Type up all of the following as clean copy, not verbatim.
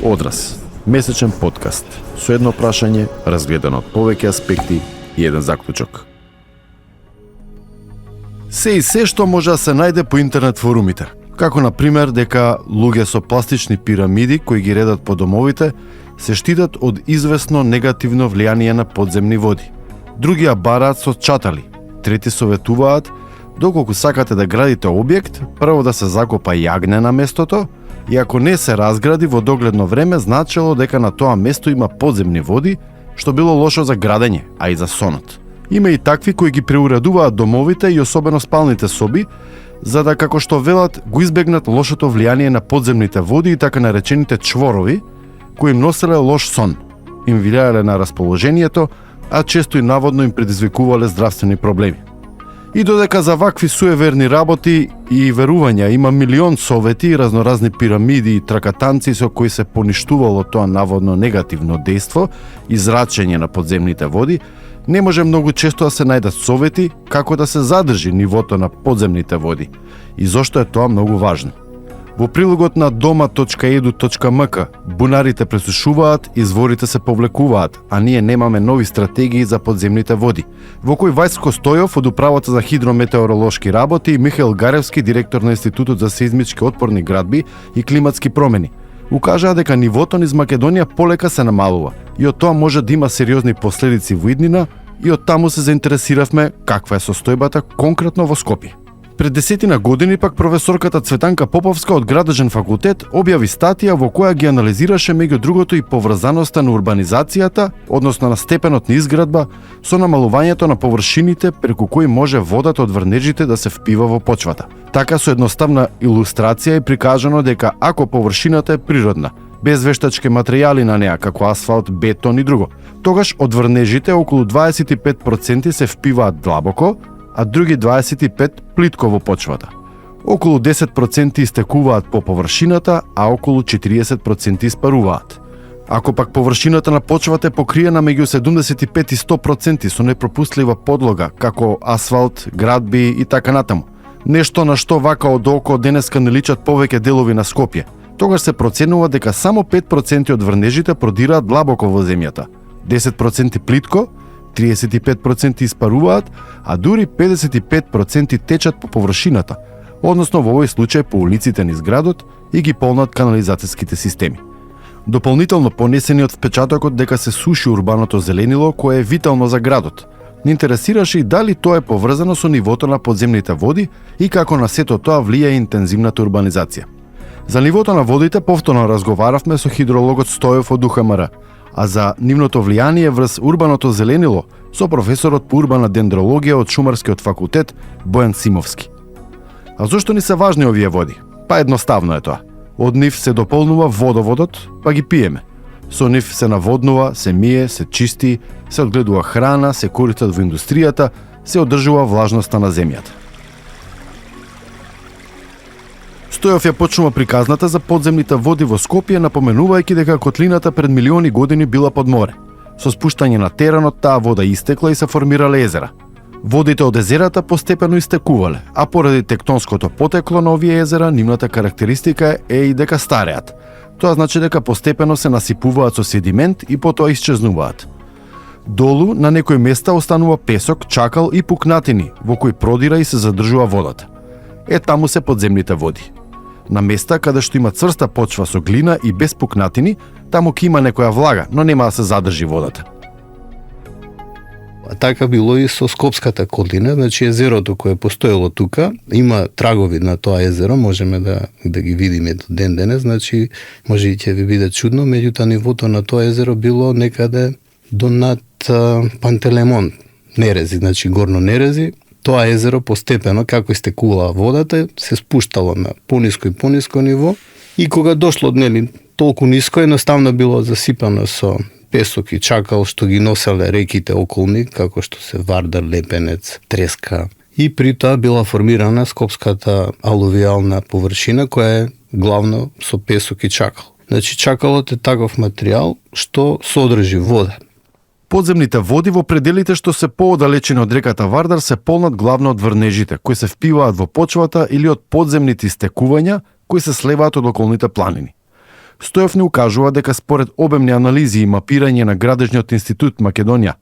Одраз, месечен подкаст со едно прашање разгледано од повеќе аспекти и еден заклучок. Се и се што може да се најде по интернет форумите, како на пример дека луѓе со пластични пирамиди кои ги редат по домовите се штитат од известно негативно влијание на подземни води. Другија бараат со чатали, трети советуваат доколку сакате да градите објект, прво да се закопа јагне на местото, и ако не се разгради во догледно време, значело дека на тоа место има подземни води, што било лошо за градење, а и за сонот. Има и такви кои ги преуредуваат домовите и особено спалните соби, за да, како што велат, го избегнат лошото влијание на подземните води и така наречените чворови, кои им носеле лош сон, им влијале на расположението, а често и наводно им предизвикувале здравствени проблеми. И додека за вакви суеверни работи и верувања има милион совети и разноразни пирамиди и тракатанци со кои се поништувало тоа наводно негативно дејство и зрачење на подземните води, не може многу често да се најдат совети како да се задржи нивото на подземните води и зошто е тоа многу важно. Во прилогот на doma.edu.mk бунарите пресушуваат, изворите се повлекуваат, а ние немаме нови стратегии за подземните води, во кој Вајско Стојов од Управата за хидрометеоролошки работи и Михаил Гаревски, директор на Институтот за сеизмички отпорни градби и климатски промени, укажаа дека нивото низ Македонија полека се намалува и од тоа може да има сериозни последици во иднина и од таму се заинтересиравме каква е состојбата конкретно во Скопје. Пред 10 години пак професорката Цветанка Поповска од Градежен факултет објави статија во која ги анализираше меѓу другото и поврзаноста на урбанизацијата, односно на степенот на изградба, со намалувањето на површините преку кои може водата од врнежите да се впива во почвата. Така со едноставна илустрација е прикажано дека ако површината е природна, без вештачки материјали на неа како асфалт, бетон и друго, тогаш од врнежите околу 25% се впиваат длабоко, а други 25% плитко во почвата. Околу 10% истекуваат по површината, а околу 40% испаруваат. Ако пак површината на почвата е покриена меѓу 75 и 100% со непропустлива подлога, како асфалт, градби и така натаму, нешто на што вака од око денеска не личат повеќе делови на Скопје, тогаш се проценува дека само 5% од врнежите продираат длабоко во земјата, 10% плитко, 35% испаруваат, а дури 55% течат по површината, односно во овој случај по улиците низ градот и ги полнат канализацијските системи. Дополнително понесениот впечатокот дека се суши урбаното зеленило кое е витално за градот. Не интересираше и дали тоа е поврзано со нивото на подземните води и како на сето тоа влија интензивната урбанизација. За нивото на водите повторно разговаравме со хидрологот Стојов од УХМР, а за нивното влијание врз урбаното зеленило со професорот по урбана дендрологија од Шумарскиот факултет Бојан Симовски. А зошто ни се важни овие води? Па едноставно е тоа. Од нив се дополнува водоводот, па ги пиеме. Со нив се наводнува, се мие, се чисти, се одгледува храна, се користат во индустријата, се одржува влажноста на земјата. Стојов ја почнува приказната за подземните води во Скопје, напоменувајќи дека котлината пред милиони години била под море. Со спуштање на теренот таа вода истекла и се формирале езера. Водите од езерата постепено истекувале, а поради тектонското потекло на овие езера, нивната карактеристика е и дека стареат. Тоа значи дека постепено се насипуваат со седимент и потоа исчезнуваат. Долу на некои места останува песок, чакал и пукнатини, во кои продира и се задржува водата. Е таму се подземните води. На места каде што има цврста почва со глина и без пукнатини, таму ќе има некоја влага, но нема да се задржи водата. А така било и со Скопската котлина, значи езерото кое постоело тука, има трагови на тоа езеро, можеме да ги видиме до ден денес, значи може и ќе ви биде чудно, меѓутоа нивото на тоа езеро било некаде до над Пантелеймон, Нерези, значи горно Нерези. Тоа езеро постепено, како истекувала водата, се спуштало на пониско и пониско ниво и кога дошло толку ниско, едноставно било засипано со песок и чакал што ги носеле реките околни, како што се Вардар, Лепенец, Треска. И при тоа била формирана Скопската алувиална површина, која е главно со песок и чакал. Значи чакалот е таков материјал што содржи вода. Подземните води во пределите што се поодалечени од реката Вардар се полнат главно од врнежите, кои се впиваат во почвата или од подземните истекувања, кои се сливаат од околните планини. Стоев не укажува дека според обемни анализи и мапирање на Градежниот институт Македонија,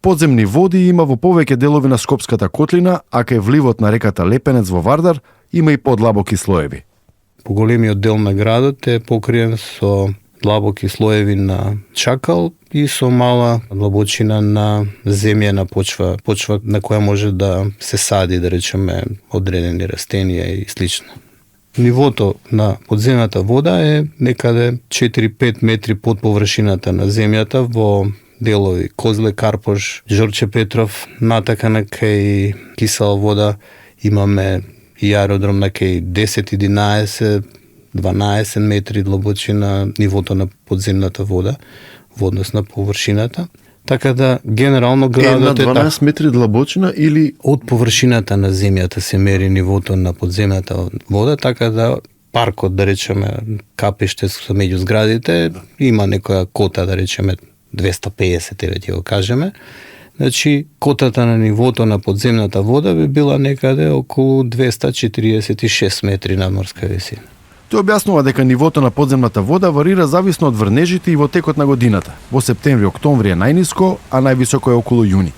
подземни води има во повеќе делови на Скопската котлина, а кај вливот на реката Лепенец во Вардар има и подлабоки слоеви. Поголемиот дел на градот е покриен со длабоки слоеви на чакал и со мала длабочина на земјена почва на која може да се сади, да речеме, одредени растенија и слично. Нивото на подземната вода е некаде 4-5 метри под површината на земјата во делови Козле, Карпош, Жорче Петров, натака на кај Кисела вода имаме и аеродром на кај 10, 11, 12 метри длабочина нивото на подземната вода во однос на површината. Така да, генерално градот е 12 метри длабочина или од површината на земјата се мери нивото на подземната вода, така да паркот, да речеме, капиште со меѓу зградите, има некоја кота, да речеме, 250, еве ќе го кажеме. Значи, котата на нивото на подземната вода би била некаде околу 246 метри надморска висина. Тој објаснува дека нивото на подземната вода варира зависно од врнежите и во текот на годината. Во септември-октомври е најниско, а највисоко е околу јуни.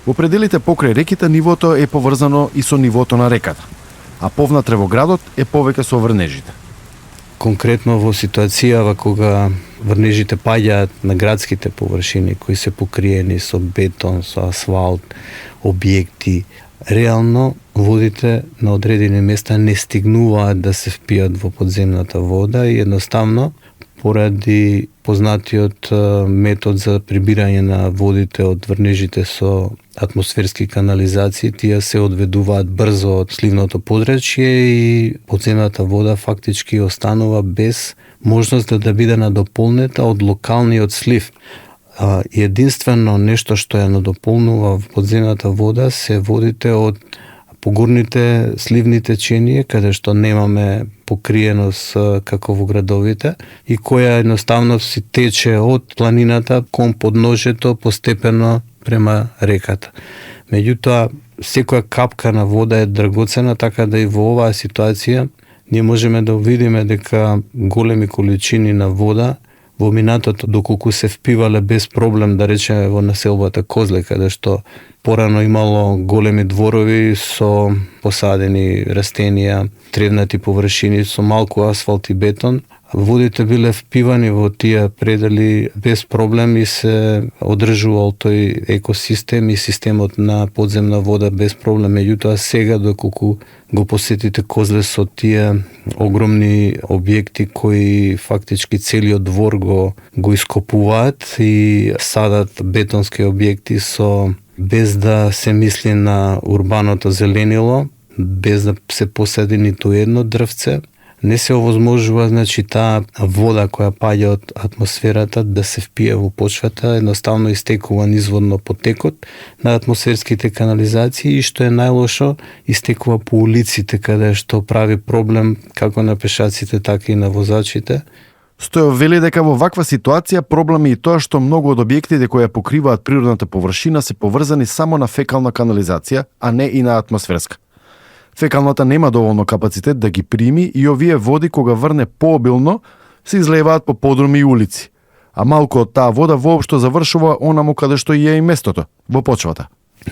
Во пределите покрај реките нивото е поврзано и со нивото на реката, а повнатре во градот е повеќе со врнежите. Конкретно во ситуацијава кога врнежите паѓаат на градските површини кои се покриени со бетон, со асфалт, објекти, реално водите на одредени места не стигнуваат да се впијат во подземната вода и едноставно поради познатиот метод за прибирање на водите од врнежите со атмосферски канализации, тие се одведуваат брзо од сливното подрачје и подземната вода фактички останува без можност да биде надополнета од локалниот слив. Единствено нешто што ја надополнува подземната вода се водите од погорните сливни теченија, каде што немаме покриеност како во градовите и која едноставно си тече од планината кон подножето постепено према реката. Меѓутоа, секоја капка на вода е драгоцена, така да и во оваа ситуација ние можеме да видиме дека големи количини на вода во минатото, доколку се впивале без проблем, да речеме во населбата Козле, каде што порано имало големи дворови со посадени растенија, тревнати површини со малку асфалт и бетон, водите биле впивани во тие предели без проблем и се одржувал тој екосистем и системот на подземна вода без проблем. Меѓутоа сега, доколку го посетите Козле со тие огромни објекти кои фактички целиот двор го ископуваат и садат бетонски објекти со без да се мисли на урбаното зеленило, без да се посади ниту едно дрвце, не се овозможува, значи, таа вода која паѓа од атмосферата да се впие во почвата, едноставно истекува низводно потекот на атмосферските канализации и што е најлошо, истекува по улиците, каде што прави проблем како на пешаците, така и на возачите. Стојов вели дека во ваква ситуација проблем е и тоа што многу од објектите кои ја покриваат природната површина се поврзани само на фекална канализација, а не и на атмосферска. Фекалната нема доволно капацитет да ги прими и овие води кога врне пообилно се излеваат по подруми и улици, а малку од таа вода воопшто завршува онаму каде што е и местото, во почвата.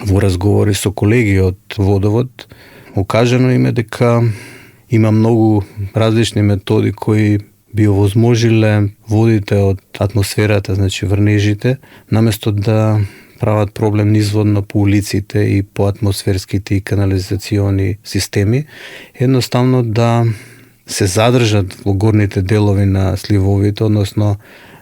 Во разговори со колеги од водовод, укажано им е дека има многу различни методи кои би овозможиле водите од атмосферата, значи врнежите, наместо да прават проблем низводно по улиците и по атмосферските и канализациони системи, едноставно да се задржат во горните делови на сливовите, односно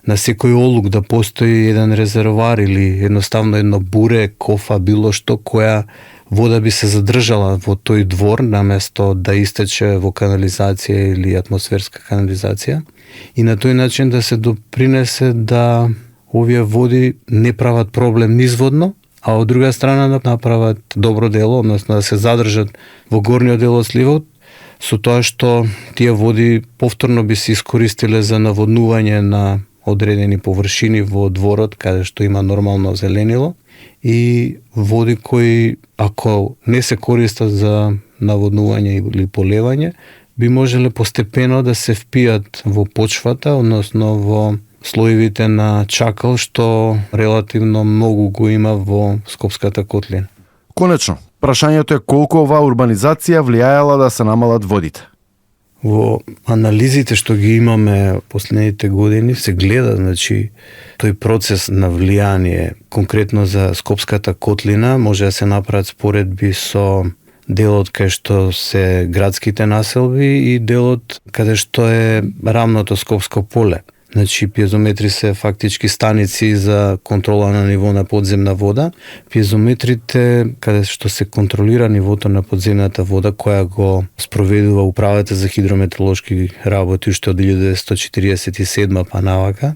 на секој олук да постои еден резервоар или едноставно едно буре, кофа, било што, која вода би се задржала во тој двор наместо да истече во канализација или атмосферска канализација и на тој начин да се допринесе да овие води не прават проблем низводно, а од друга страна да направат добро дело, односно да се задржат во горниот дел од сливот, со тоа што тие води повторно би се искористиле за наводнување на одредени површини во дворот, каде што има нормално зеленило, и води кои, ако не се користат за наводнување или полевање, би можеле постепено да се впијат во почвата, односно во слоевите на чакал, што релативно многу го има во Скопската котлина. Конечно, прашањето е колку оваа урбанизација влијаела да се намалат водите. Во анализите што ги имаме последните години се гледа, значи, тој процес на влијание, конкретно за Скопската котлина, може да се направат споредби со делот кај што се градските населби и делот каде што е рамното Скопско поле. Значи, пиезометри се фактички станици за контрола на ниво на подземна вода. Пиезометрите, каде што се контролира нивото на подземната вода, која го спроведува Управата за хидрометеоролошки работи уште од 1947 па навака,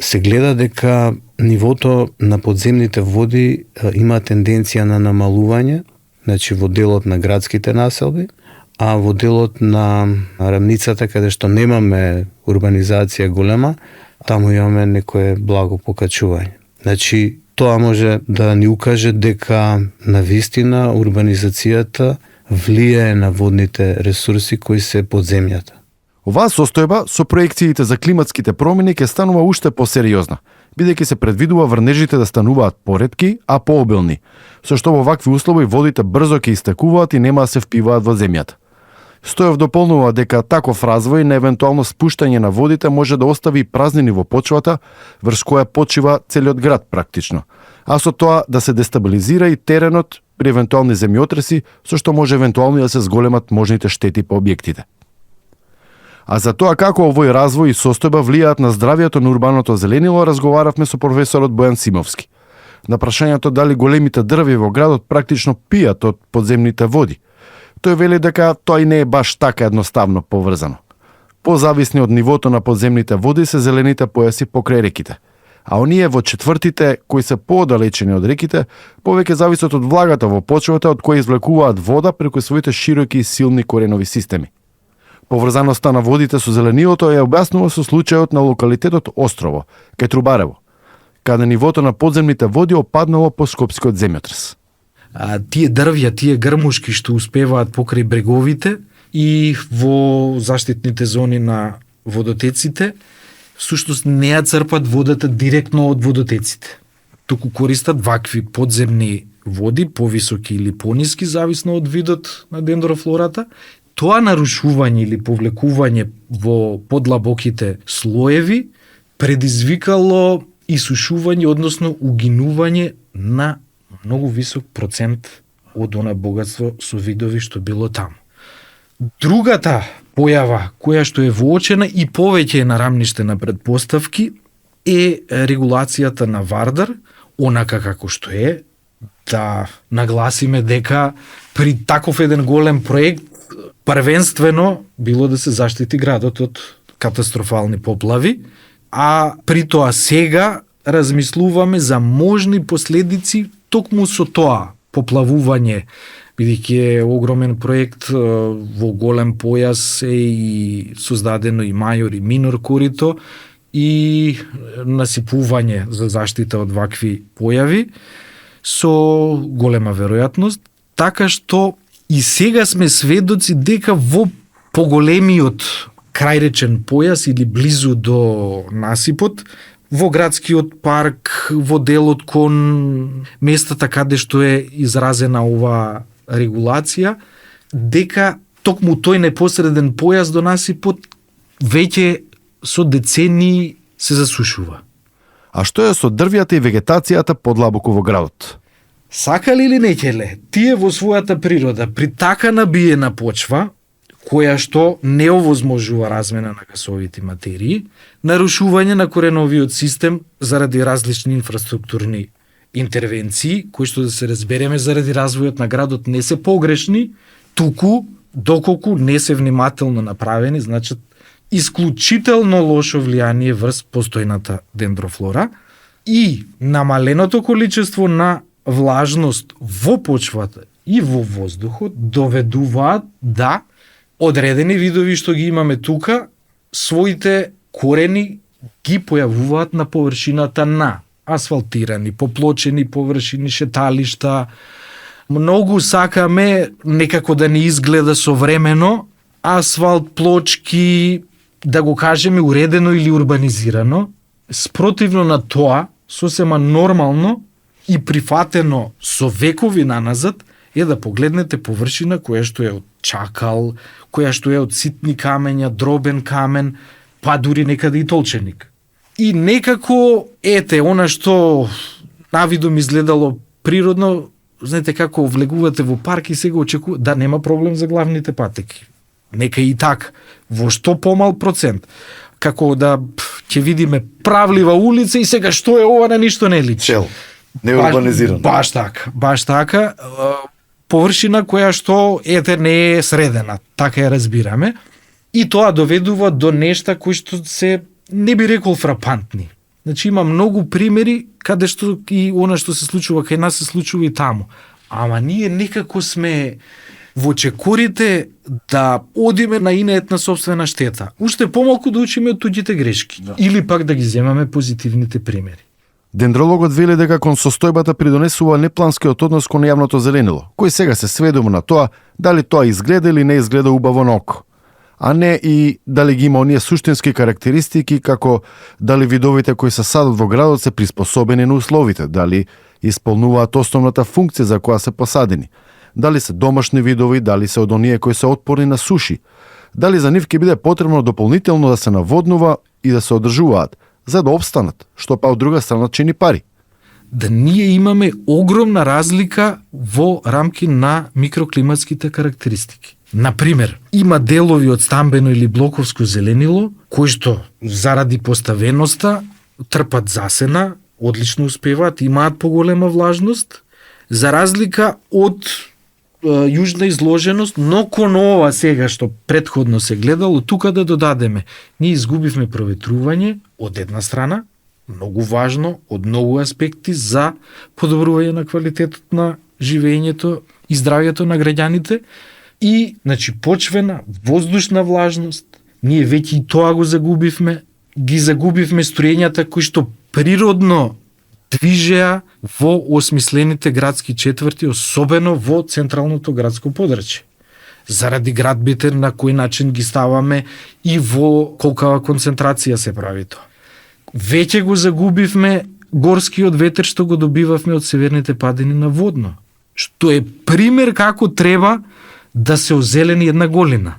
се гледа дека нивото на подземните води има тенденција на намалување, значи во делот на градските населби, а во делот на рамницата, каде што немаме урбанизација голема, таму имаме некое благо покачување. Значи, тоа може да ни укаже дека навистина урбанизацијата влијае на водните ресурси кои се под земјата. Оваа состојба со проекциите за климатските промени ќе станува уште посериозна, бидејќи се предвидува врнежите да стануваат поретки, а пообилни, со што во вакви услови водите брзо ќе истекуваат и нема да се впиваат во земјата. Стоев дополнува дека таков развој на евентуално спуштање на водите може да остави празнини во почвата, врз која почива целиот град практично, а со тоа да се дестабилизира и теренот при евентуални земјотреси, со што може евентуално да се зголемат можните штети по објектите. А за тоа како овој развој и состојба влијаат на здравјето на урбаното зеленило, разговаравме со професорот Бојан Симовски. На прашањето дали големите дрви во градот практично пијат од подземните води, тој вели дека тоа и не е баш така едноставно поврзано. Позависни од нивото на подземните води се зелените појаси покрај реките, а оние во четвртите кои се поодалечени од реките повеќе зависат од влагата во почвата од која извлекуваат вода преку своите широки и силни коренови системи. Поврзаноста на водите со зеленилото ја објаснува со случајот на локалитетот Острово, кај Трубарево, каде нивото на подземните води опаднало по скопскиот земјотрес. Тие дрвја, тие грмушки што успеваат покрај бреговите и во заштитните зони на водотеците, всушност не ја црпат водата директно од водотеците, туку користат вакви подземни води, повисоки или пониски, зависно од видот на дендрофлората. Тоа нарушување или повлекување во подлабоките слоеви предизвикало исушување, односно угинување на многу висок процент од она богатство со видови што било таму. Другата појава која што е воочена и повеќе е на рамниште на предпоставки е регулацијата на Вардар, онака како што е, да нагласиме дека при таков еден голем проект првенствено било да се заштити градот од катастрофални поплави, а при тоа сега размислуваме за можни последици токму со тоа поплавување, бидејќи е огромен проект во голем појас е и создадено и мајор и минор корито и насипување за заштита од вакви појави со голема веројатност, така што и сега сме сведоци дека во поголемиот крајречен појас или близу до насипот, во градскиот парк, во делот кон местата каде што е изразена ова регулација, дека токму тој непосреден појас до насипот веќе со децении се засушува. А што е со дрвјата и вегетацијата подлабоко во градот? Сакале или не ќеле, тие во својата природа, при така набиена почва, која што не овозможува размена на гасовите материи, нарушување на кореновиот систем заради различни инфраструктурни интервенции, кои што да се разбереме заради развојот на градот не се погрешни, туку доколку не се внимателно направени, значат исклучително лошо влијание врз постојната дендрофлора и намаленото количество на влажност во почвата и во воздухот доведуваат да одредени видови што ги имаме тука, своите корени ги појавуваат на површината на асфалтирани, поплочени површини, шеталишта. Многу сакаме некако да ни изгледа современо, асфалт, плочки, да го кажеме уредено или урбанизирано, спротивно на тоа, сосема нормално и прифатено со векови наназад, е да погледнете површина која што е од чакал, која што е од ситни камења, дробен камен, па дури некаде и толченик. И некако, она што навидом изгледало природно, знаете како влегувате во парк и сега очекува да нема проблем за главните патеки. Нека и так, во што помал процент. Како да ќе видиме правлива улица и сега што е ова, на ништо не личи. Чел, не урбанизирано. Баш така. Површина која што не е средена, така ја разбираме. И тоа доведува до нешта кои што се, не би рекол фрапантни. Значи има многу примери каде што и она што се случува кај нас се случува и таму. Ама ние некако сме во чекорите да одиме на инеетна собствена штета. Уште помалку да учиме од туѓите грешки. Да. Или пак да ги земаме позитивните примери. Дендрологот вели дека кон состојбата придонесува непланскиот однос кон јавното зеленило, кој сега се сведува на тоа дали тоа изгледа или не изгледа убаво на око, а не и дали ги има оние суштински карактеристики како дали видовите кои се садат во градот се приспособени на условите, дали исполнуваат основната функција за која се посадени, дали се домашни видови, дали се од оние кои се отпорни на суши, дали за нив ќе биде потребно дополнително да се наводнува и да се одржуваат, за да обстанат, што па од друга страна чини пари. Да ние имаме огромна разлика во рамки на микроклиматските карактеристики. Например, има делови од стамбено или блоковско зеленило, кои што заради поставеноста трпат засена, одлично успеваат, имаат поголема влажност, за разлика од јужна изложеност, но кон ова сега што претходно се гледало, тука да додадеме, ние изгубивме проветрување од една страна, многу важно, од многу аспекти за подобрување на квалитетот на живењето и здравјето на граѓаните, и, значи, почвена, воздушна влажност, ние веќе и тоа го загубивме, ги загубивме строењата кои што природно движеа во осмислените градски четврти, особено во централното градско подрачје. Заради градбите на кој начин ги ставаме и во колкава концентрација се прави тоа. Веќе го загубивме горскиот ветер што го добивавме од северните падини на водно, што е пример како треба да се озелени една голина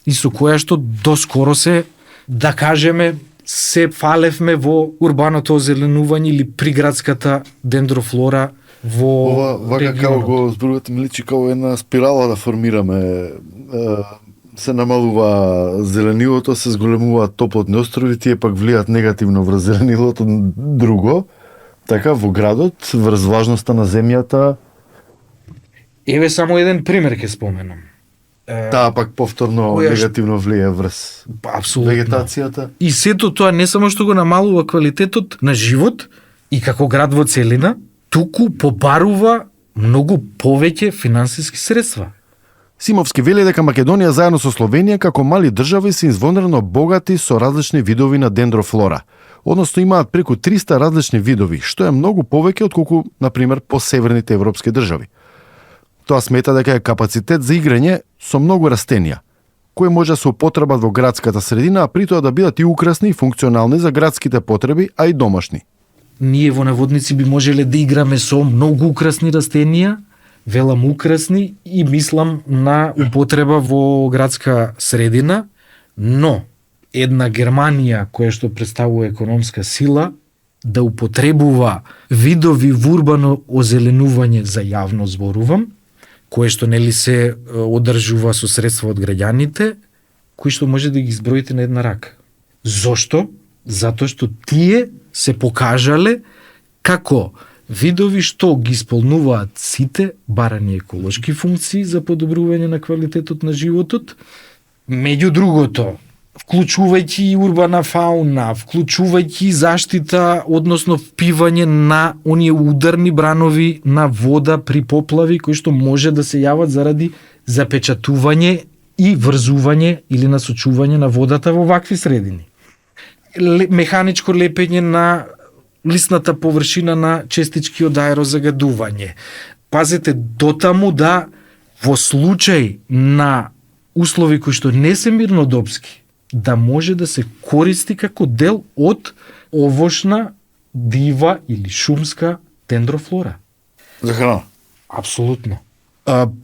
и со која што доскоро се, да кажеме, се фалевме во урбаното озеленување или приградската дендрофлора во ова, вака регионот. како го зборувате, ми личи како една спирала да формираме. Се намалува зеленилото, се зголемуваат топлотни острови, тие пак влијат негативно врз зеленилото друго. Така, во градот, врз влажноста на земјата. Еве само еден пример ќе споменам. Таа пак повторно негативно влијае врз Апсолутно. вегетацијата. И сето тоа не само што го намалува квалитетот на живот и како град во целина, туку побарува многу повеќе финансиски средства. Симовски вели дека Македонија заедно со Словенија како мали држави се извонредно богати со различни видови на дендрофлора. Односно имаат преку 300 различни видови, што е многу повеќе отколку, например, по северните европски држави. Тоа смета дека е капацитет за играње со многу растенија, кои може да се употребат во градската средина, а при тоа да бидат и украсни и функционални за градските потреби, а и домашни. Ние во наводници би можеле да играме со многу украсни растенија, велам украсни, и мислам на употреба во градска средина, но една Германија која што представува економска сила да употребува видови во урбано озеленување за јавно зборувам, кое што нели се одржува со средства од граѓаните, кои што може да ги изброите на една рака. Зошто? Затоа што тие се покажале како видови што ги исполнуваат сите барани еколошки функции за подобрување на квалитетот на животот, меѓу другото, вклучувајќи и урбана фауна, вклучувајќи заштита, односно впивање на оние ударни бранови на вода при поплави кои што може да се јават заради запечатување и врзување или насочување на водата во вакви средини. Механичко лепење на лисната површина на честички од аерозагадување. Пазете дотаму да во случај на услови кои што не се мирнодопски, да може да се користи како дел од овошна, дива или шумска дендрофлора. За храна. Апсолутно.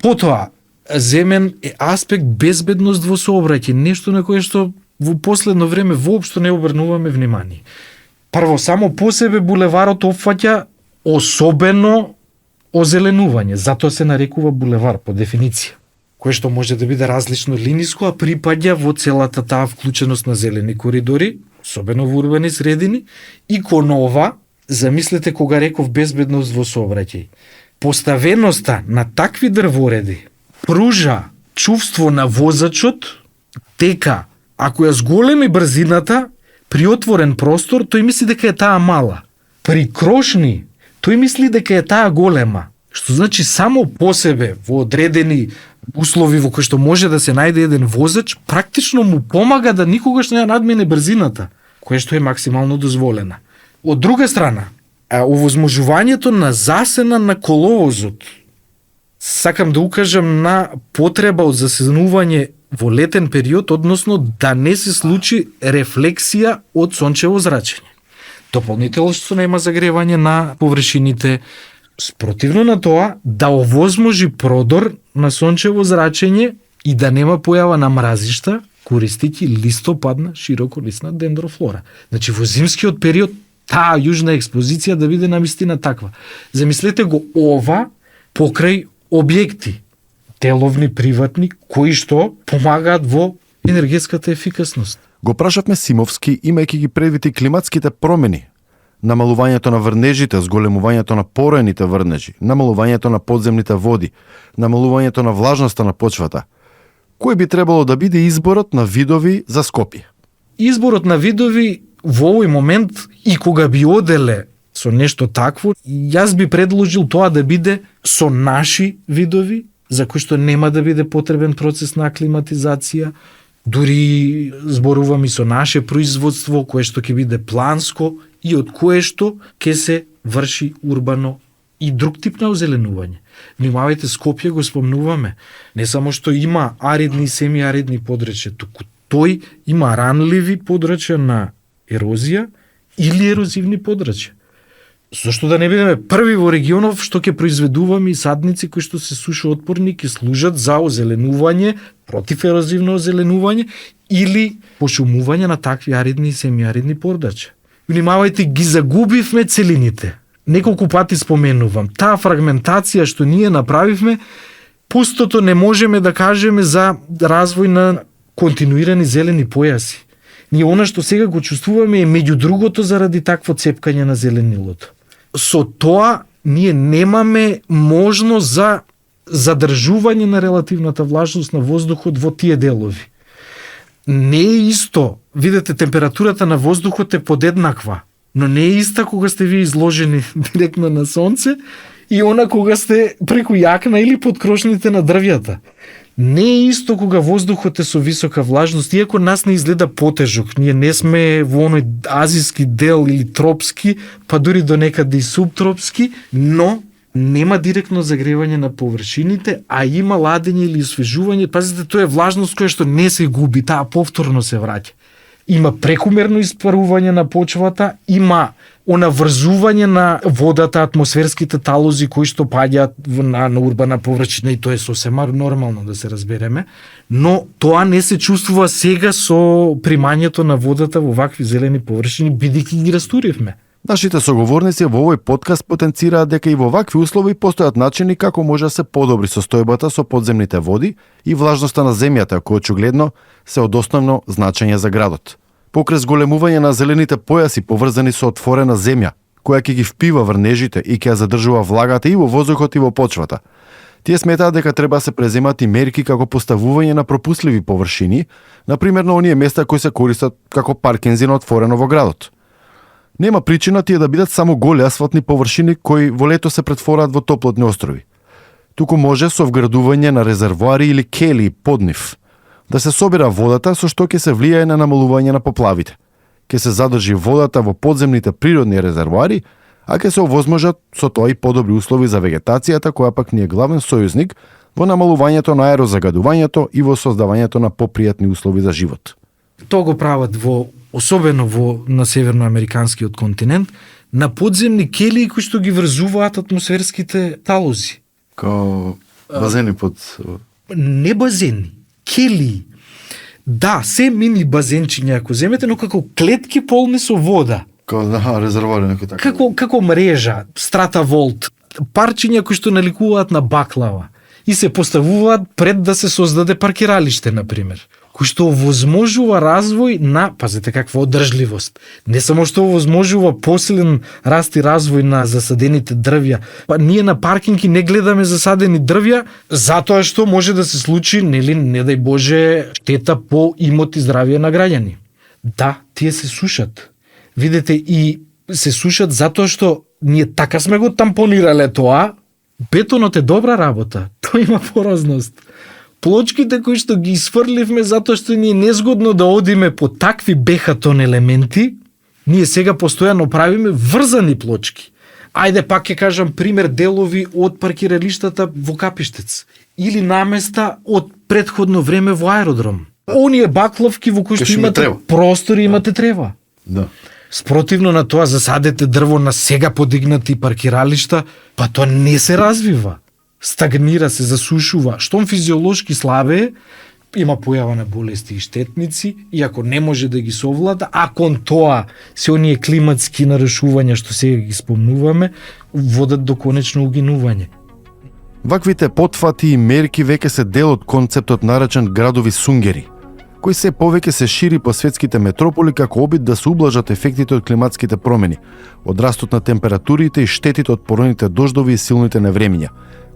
Потоа, земен е аспект безбедност во сообраќај, нешто на кое што во последно време воопшто не обрнуваме внимание. Прво, само по себе булеварот опфаќа особено озеленување, затоа се нарекува булевар по дефиниција, кое што може да биде различно линиско, а припаѓа во целата таа вклученост на зелени коридори, особено во урбани средини, и кон ова, замислете кога реков безбедност во сообраќај. Поставеноста на такви дрвореди пружа чувство на возачот дека ако ја зголеми брзината, при отворен простор, тој мисли дека е таа мала. При крошни, тој мисли дека е таа голема. Што значи само по себе, во одредени услови во кои што може да се најде еден возач, практично му помага да никогаш не ја надмине брзината, кое што е максимално дозволена. Од друга страна, овозможувањето на засена на коловозот, сакам да укажам на потреба од засенување во летен период, односно да не се случи рефлексија од сончево зрачење. Дополнително што нема загревање на површините, спротивно на тоа да овозможи продор на сончево зрачење и да нема појава на мразишта, користејќи листопадна широколисна дендрофлора. Значи во зимскиот период таа јужна експозиција да биде навистина таква. Замислете го ова покрај објекти, деловни, приватни, кои што помагаат во енергетската ефикасност. Го прашавме Симовски, имајќи ги предвид и климатските промени, намалувањето на врнежите, зголемувањето на порените врнежи, намалувањето на подземните води, намалувањето на влажноста на почвата. Кој би требало да биде изборот на видови за Скопје? Изборот на видови во овој момент и кога би оделе со нешто такво, јас би предложил тоа да биде со наши видови, за кои што нема да биде потребен процес на аклиматизација, дури зборувам и со наше производство, кое што ќе биде планско и од кое што ќе се врши урбано и друг тип на озеленување. Внимавајте, Скопје го спомнуваме, не само што има аридни и семиаридни подрачја, туку тој има ранливи подрачја на ерозија или ерозивни подрачја. Зошто да не бидеме први во регионов што ќе произведуваме и садници кои што се сушоотпорни, ќе служат за озеленување, против ерозивно озеленување или пошумување на такви аридни и семиаридни подрачја. Внимавајте, ги загубивме целините. Неколку пати споменувам, таа фрагментација што ние направивме, пустото не можеме да кажеме за развој на континуирани зелени појаси. Ние она што сега го чувствуваме е меѓу другото заради такво цепкање на зеленилото. Со тоа ние немаме можност за задржување на релативната влажност на воздухот во тие делови. Не е исто, видете, температурата на воздухот е подеднаква, но не е иста кога сте ви изложени директно на сонце и она кога сте преку јакна или под крошните на дрвјата. Не е исто кога воздухот е со висока влажност, иако нас не изгледа потежок. Ние не сме во оној азиски дел или тропски, па дури до некаде и субтропски, но нема директно загревање на површините, а има ладење или освежување. Пазите, тоа е влажност која што не се губи, таа повторно се враќа. Има прекумерно испарување на почвата, има онаврзување на водата, атмосферските талози кои што паѓаат на урбана површина, и тоа е сосема нормално да се разбереме, но тоа не се чувствува сега со примањето на водата во вакви зелени површини, бидејќи ги растуривме. Нашите соговорници во овој подкаст потенцираат дека и во вакви услови постојат начини како може да се подобри состојбата со подземните води и влажноста на земјата, која очигледно се од основно значење за градот. Покрај зголемување на зелените појаси поврзани со отворена земја, која ќе ги впива врнежите и ќе ја задржува влагата и во воздухот и во почвата. Тие сметаат дека треба да се преземат и мерки како поставување на пропусливи површини, например на оние места кои се користат како паркинзи на отворено во градот. Нема причина тие да бидат само голи асфалтни површини кои во лето се претвораат во топлотни острови. Туку може со вградување на резервоари или кели под нив да се собира водата, со што ќе се влијае на намалување на поплавите. Ќе се задржи водата во подземните природни резервоари, а ќе се овозможат со тоа и подобри услови за вегетацијата, која пак ни е главен сојузник во намалувањето на аерозагадувањето и во создавањето на попријатни услови за живот. Тоа го прават особено на северноамериканскиот континент, на подземни келии кои што ги врзуваат атмосферските талози. Као базени под... Не базени, келии. Да, се мини базенчиња ако земете, но како клетки полни со вода. Као резервоари некој така. Како мрежа, стратаволт, парчиња кои што наликуваат на баклава и се поставуваат пред да се создаде паркиралиште, например, кој што овозможува развој на, пазете каква одржливост, не само што овозможува посилен раст и развој на засадените дрвја, па ние на паркинги не гледаме засадени дрвја, затоа што може да се случи, нели, не дај Боже, штета по имот и здравје на граѓани. Да, тие се сушат. Видете, и се сушат затоа што ние така сме го тампонирале тоа, бетонот е добра работа, тој има поразност. Плочките кои што ги изфрливме затоа што ни е незгодно да одиме по такви бехатон елементи, ние сега постојано правиме врзани плочки. Ајде пак ќе кажам пример, делови од паркиралиштата во Капиштец или наместа од претходно време во аеродром. Оние баклавки во кои што имате простор и имате трева. Да. Спротивно на тоа засадете дрво на сега подигнати паркиралишта, па тоа не се развива. Стагнира се, засушува. Штом физиолошки слабее, има појава на болести и штетници, и ако не може да ги совлада, а кон тоа се оние климатски нарушувања што сега ги спомнуваме, водат до конечно угинување. Ваквите потфати и мерки веќе се дел од концептот наречен градови сунгери, кој се повеќе се шири по светските метрополи како обид да се ублажат ефектите од климатските промени, од растот на температурите и штетите од поројните дождови и силните невремиња,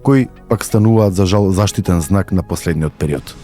кои пак стануваат за жал заштитен знак на последниот период.